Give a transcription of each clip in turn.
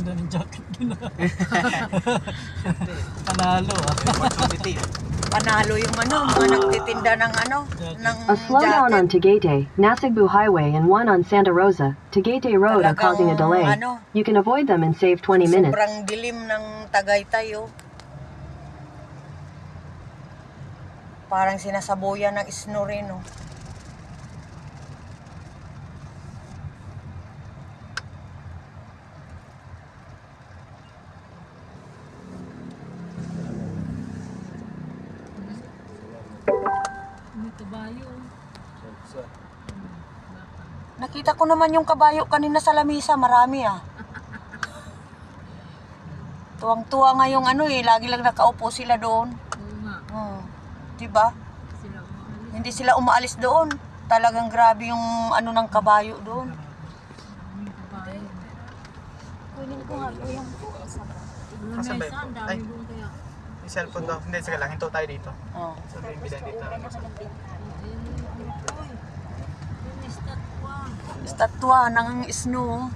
ganda ng jacket nila. Panalo Opportunity. Panalo yung mga nagtitinda ng ng A slowdown on Tagaytay, Nasugbu Highway and one on Santa Rosa, Tagaytay Road are causing a delay. You can avoid them and save 20 minutes. Sobrang dilim ng Tagaytay, oh. Parang sinasabuyan ng snow rin, oh. Nakita ko naman yung kabayo kanina sa lamisa, marami ah. Tuwang-tuwa nga yung lagi lang nakaupo sila doon. Diba? Hindi sila umaalis doon. Talagang grabe yung ng kabayo doon. Kunin ko nga po yung Asan ba yun? Ay, yung cellphone daw. Hindi, sige lang. Hinto tayo dito. Oh. So, yung bilan dito. Estatwa ng snow.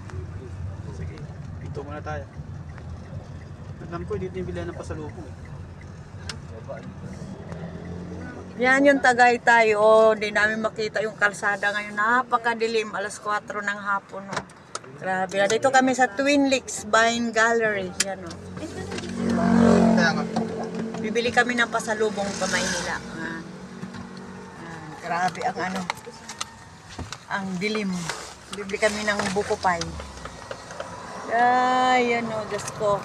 Sige, hinto muna tayo. Alam ko, dito yung bilan ng pasalubong. Yan yung Tagaytay. Oh, di namin makita yung kalsada ngayon. Napakadilim. Alas 4 ng hapon. Oh. Grabe. Dito kami sa Twin Lakes Vine Gallery. Yan oh. Kaya nga. Bibili kami ng pasalubong pa Maynila. Grabe ang ang dilim. Bibili kami ng buko pie. Ay, yan o, Diyos ko.